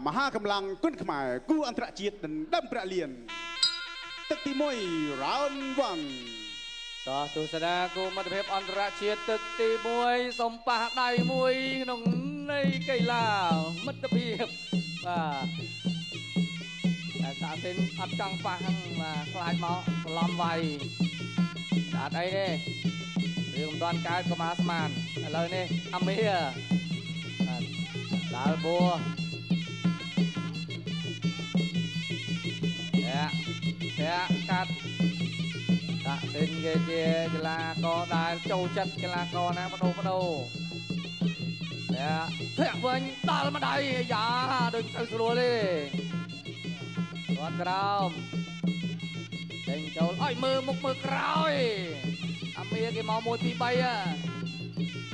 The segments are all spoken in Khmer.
មហាកម្លាំងគុនខ្មែរគូអន្តរជាតិដណ្ដើមប្រាក់លានទឹកទី1 round 1តោះទស្សនាគូមិត្តភាពអន្តរជាតិទឹកទី1សំប៉ះដៃមួយក្នុងនៃកីឡាមិត្តភាពបាទតែសាសិនអត់ចង់ប៉ះបាទខ្លាចមកច្រឡំវាយអត់អីទេរឿងមិនតាន់កើតក៏មកស្មានឥឡូវនេះអាមីដាល់បួតែកាត់ដាក់សិនគេជាកីឡាករដែលចូលចិត្តកីឡាករណាបដូរតែធាក់វិញដល់ម្ដាយយ៉ាដូចទៅស្រួលទេគាត់ក្រោមចេញចូលអើយមើលមុខមើលក្រោយអាមីគេមក1 2 3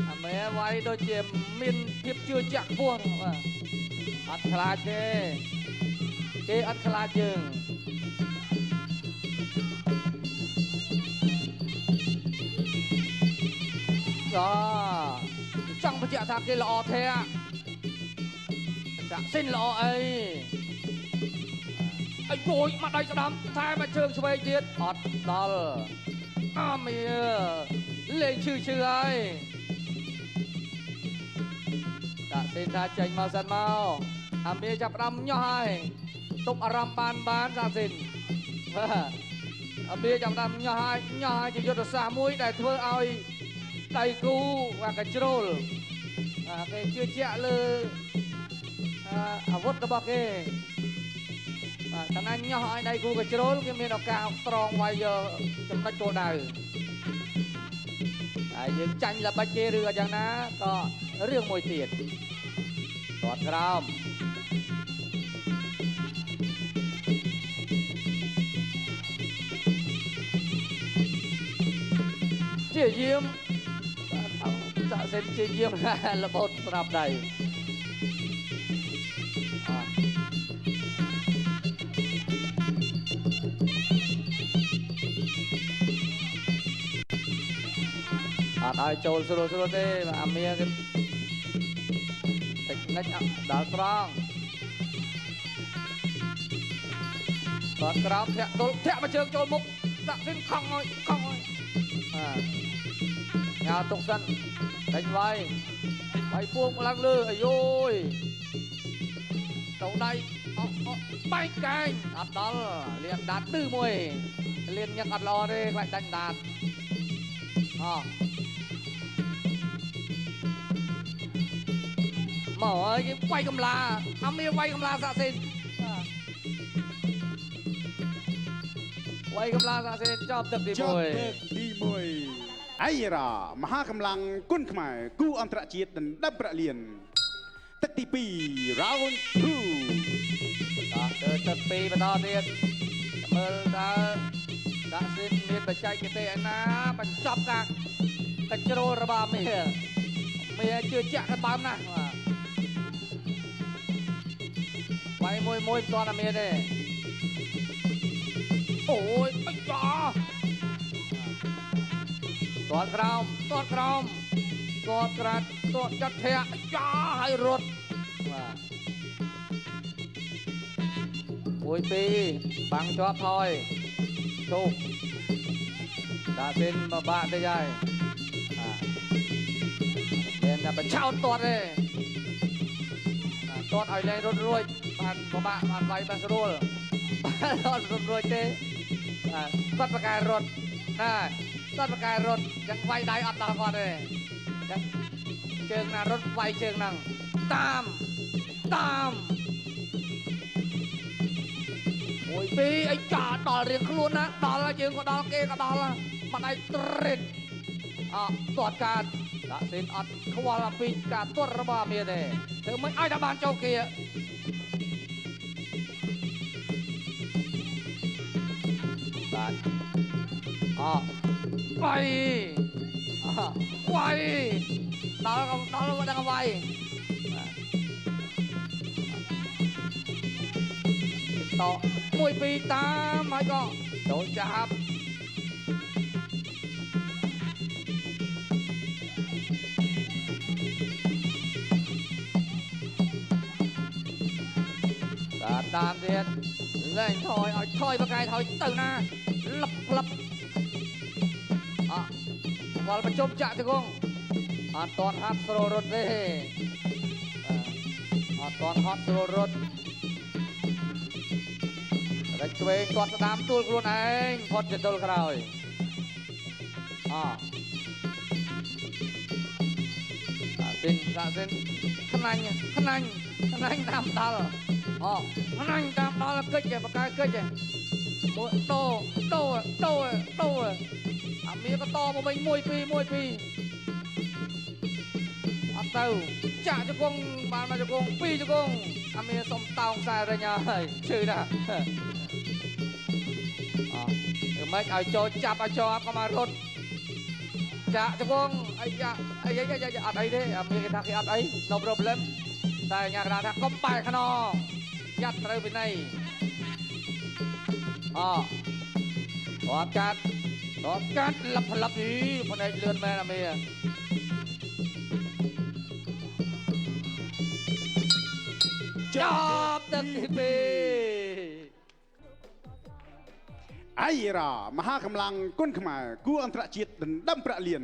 អាមីវាយដូចជាមានភាពជឿជាក់ខ្ពស់បាទអត់ខ្លាចទេគេអត់ខ្លាចយើងចង់បញ្ជាក់ថាគេល្អទេចាក់សិនល្អអីយួយមកដៃស្ដាំតែមកជើងឆ្វេងទៀតអត់ដល់អាមីលេងឈឺហើយដាក់សិនថាចេញមកសិនមកអាមីចាប់ផ្ដើមញោះហើយទប់អារម្មណ៍បានដាក់សិនអាមីចាប់ផ្ដើមញោះហើយជាយុទ្ធសាស្ត្រមួយដែលធ្វើឲ្យដៃគូវាកជ្រុលគេជឿជាក់លើអាវុធរបស់គេកណ្ដាញញោះឲ្យដៃគូកជ្រុលគេមានឱកាសត្រង់វាយយកចំណុចគោលដៅហើយយើងចាញ់ល្បិចគេឬយ៉ាងណាក៏រឿងមួយទៀតគាត់ក្រោមជាយាមដាក់សិនជាយាមរបូតស្រាប់ដៃអត់ឲ្យចូលស្រួលទេអាមីគេតិចនិចដល់ត្រង់គាត់ក្រោមធាក់ទល់ធាក់មកជើងចូលមុខដាក់សិនខំឲ្យញ៉ាទុកសិនដេញវាយពួងឡើងលើអាយយទៅដៃបែកកែងអត់ដល់លៀនដាតឌឺមួយលៀនញឹកអត់ល្អទេខ្លាចដាច់ដាតមកអើយគេវាយកំឡាអាមីវាយកំឡាសាក់សិនវាយកំឡាសាក់សិនចប់ទឹកទី1អៃរ៉ាមហាកម្លាំងគុនខ្មែរគូអន្តរជាតិដណ្ដើមប្រាក់លានទឹកទី2 round 2ទៅទឹក2បន្តទៀតមើលតើដាក់សិនមានបច្ចេកទេសឯណាបញ្ចប់ការកជ្រុលរបស់មីជឿជាក់ដល់បើមណាស់វាយមួយមិនទាន់តែមានទេអូយអាយ៉ាទាត់ក្រោមទាត់ចាត់ធាក់អាយ៉ាឲ្យរត់1 2បាំងជាប់ថយជោគដាក់សិនមកបាក់ទៅហើយមានតែបញ្ឆោតទាត់ទេទាត់ឲ្យលែងរត់រួចបានពិបាកបានវាយបានស្រួលអត់រត់រួចទេគាត់ប្រកែរត់គាត់ប្រកែរត់ចឹងវាយដៃអត់ដល់គាត់ទេចឹងជើងណារត់វាយជើងហ្នឹងតាម1 2អីចាដល់រៀងខ្លួនណាដល់យើងក៏ដល់គេក៏ដល់មិនឲ្យត្រេតទាត់កាត់ដាក់សិនអត់ខ្វល់អំពីការទាត់របស់មានទេធ្វើមិនឲ្យតែបានចូលគេបាទវាយដល់ដល់វាយត1 2តាមហើយក៏ចូលចាប់ តាមទៀតលែងថយឲ្យថយបកាយថយទៅណាលឹបផ្លឹបវល់ប្រជុំចាក់ជង្គង់អត់តន់ហាត់ស្រូលរត់ទេអត់តន់ហាត់ស្រូលរត់រែកឆ្វេងគាត់ស្ដាំទួលខ្លួនឯងផុតចន្ទុលក្រោយសិនខ្នាញ់តាមដល់ខ្នាញ់តាមដល់កិច្ចបកាយកិច្ចមួយដូអាមៀក៏តមកវិញ1 2អត់ទៅចាក់ជង្គង់បានមកជង្គង់2ជង្គង់អាមៀសុំតោងខ្សែរញហើយឈឺណាស់ធ្វើម៉េចឲ្យចូលចាប់ឲ្យជាប់ក៏មករត់ចាក់ជង្គង់អីអត់អីទេអាមៀគេថាគេអត់អី no problem តែញ៉ាកណ្ដាលថាកុំបែកខ្នងយ៉ាត់ត្រូវវិន័យកាត់លឹបផ្លឹបយីភ្នែកលឿនមែនអាមីចាប់ទឹកទី2 អៃរ៉ាមហាកម្លាំងគុណខ្មែរគូអន្តរជាតិដណ្ដើមប្រាក់លាន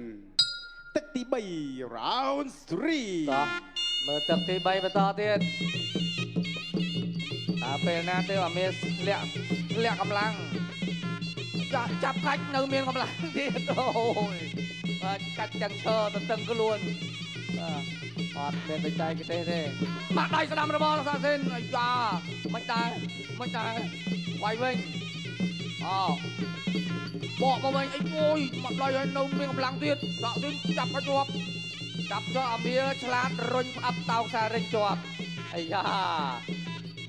ទឹកទី3 round 3 មើលទឹកទី3បន្តទៀតតើពេលណាទៅអាមីលាក់កម្លាំងចាប់កាច់នៅមានកម្លាំងទៀតអូយបាទកាច់ទាំងឈើទៅតឹងខ្លួនអត់មានបច្ចេកទេសទេមកដៃស្ដាំរបស់សាសិនអាយ៉ាមិនដែរវាយវិញបកមកវិញអីអូយមកដៃឲ្យនៅមានកម្លាំងទៀតសាសិនចាប់ជាប់អាមៀឆ្លាតរុញផ្អាប់តោងខ្សែរេញជាប់អាយ៉ា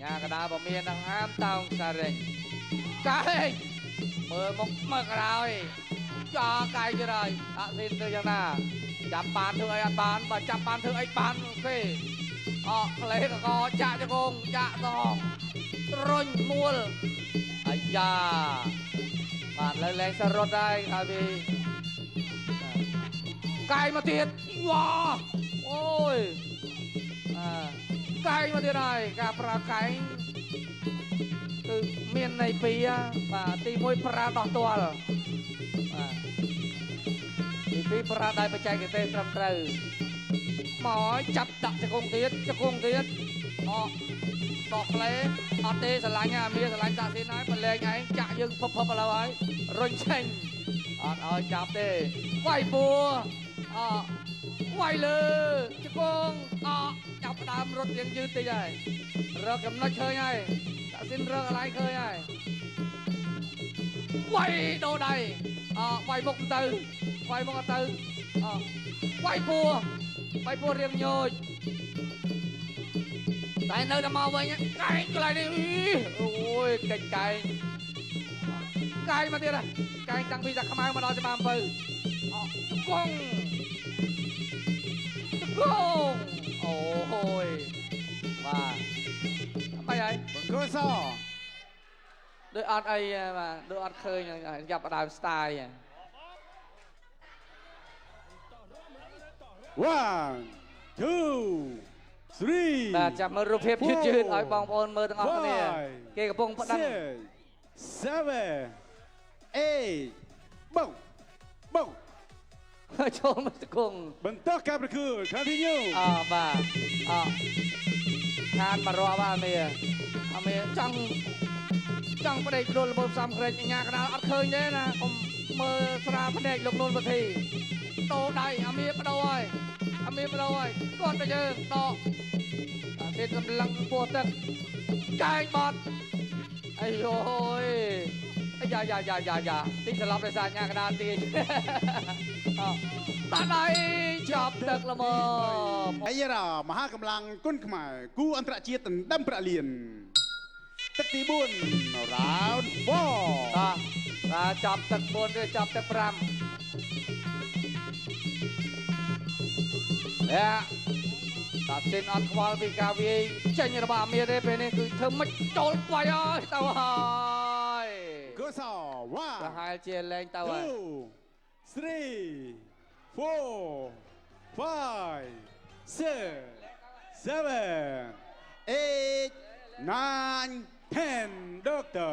ញ៉ាកដាបើមាននឹងហាមតោងខ្សែរេញកាយមើលមកមើលក្រោយចាកាយទៀតហើយអាស៊ីនទៅយ៉ាងណាចាប់បានធ្វើអីអត់បានបើចាប់បានធ្វើអីបានគេក្លេកកចាក់ជង្គង់ចាក់ដងរុញមួលអាយ៉ាបាទលើលែងសរត់ដែរហើយវាកាយមកទៀតវ៉ាអូយកាយមកទៀតហើយការប្រើកាយគឺមានន័យពីរបាទទី1ប្រើដោះទាល់បាទទី2ប្រើដៃបច្ចេកទេសត្រឹមត្រូវមកចាប់ដាក់ជង្គង់ទៀតដកផ្លេអត់ទេស្រឡាញ់អាមៀស្រឡាញ់តាស៊ីនហើយប្រឡែងឯងចាក់យើងភពឥឡូវហើយរុញចេញអត់ឲ្យចាប់ទេវាយពួរវាយលើជង្គង់ចាប់ដើមរត់រៀងយឺតតិចហើយរកចំណុចឃើញហើយតាស៊ីនរកកន្លែងឃើញហើយវាយដូរដៃវាយមុខទៅវាយមុខទៅវាយពួររៀងញូចតែនៅតែមកវិញកែងកន្លែងនេះអូយកិច្ចកែងមកទៀតកែងតាំងពីតាខ្មៅមកដល់ច្បារអំពៅជង្គង់អូយបាទអីហើយបង្កើសដូចអត់អីបាទដូចអត់ឃើញចាប់ដើមស្ទាយ 1 2 3បាទចាំមើលរូបភាពយឺតឲ្យបងប្អូនមើលទាំងអស់គ្នាគេកំពុងផ្ដឹង 7 8បងចូលមកជង្គង់បន្តការប្រកួត continue បាទខានមករាប់អាមេចង់ប្តេជ្រុលមើលផ្សំក្រេចញ៉ាកណ្ដាលអត់ឃើញទេណាកុំមើលស្រាភ្នែកលោកនួនវុធីដូរដៃអាមេបដូរហើយគាត់ទៅយើងដកតែកម្លាំងពោះទឹកកែងបត់អីយោអាយ៉ាទីស្លាប់ដោយសារញ៉ាកណ្ដាលទាញតាដៃចាប់ទឹកល្មមអីរ៉ាមហាកម្លាំងគុណខ្មែរគូអន្តរជាតិដណ្ដើមប្រាក់លានទឹកទី4 round 4បាទចាប់ទឹក4ឬចាប់ទឹក5តាស៊ីនអត់ខ្វល់ពីការវាយចេញរបស់អាមៀទេពេលនេះគឺធ្វើមិនចូលវាយហើយទៅហើយ Go so 1 ប្រហែលជាលែងទៅហើយ 2 3 4 5 6 7 8 9, 10, Doctor.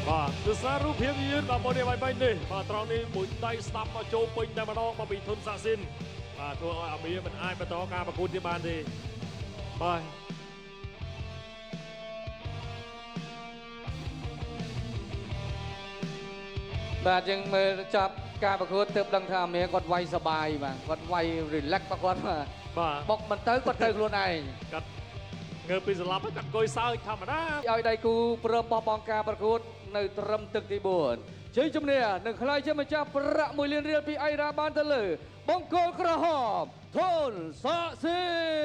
Và từ xa rút hiếpยืน và một điều bài bánh đi và trong này mũi tay stop mà châu bìnhแต่มาดองมาbịทุนสะสินตัวอาเมียมันอายมาต่อการประคุณที่บ้านดีไป បាទយើងមើលចាប់ការប្រកួតទើបដឹងថាអាមេគាត់វាយសបាយបាទគាត់វាយ relax របស់គាត់បាទ បាទ បុកមិនទៅគាត់ទៅខ្លួនឯង កាត់ងើបពីស្លាប់កាត់កុយសើចធម្មតា ឲ្យដៃគូព្រមបោះបង់ការប្រកួតនៅត្រឹមទឹកទី4ជ័យជំនះនឹងខ្លាយជាម្ចាស់ប្រាក់1លានរៀលពីអៃរ៉ាបានទៅលើបង្គោលក្រហមធនស័ក្តិសិទ្ធិ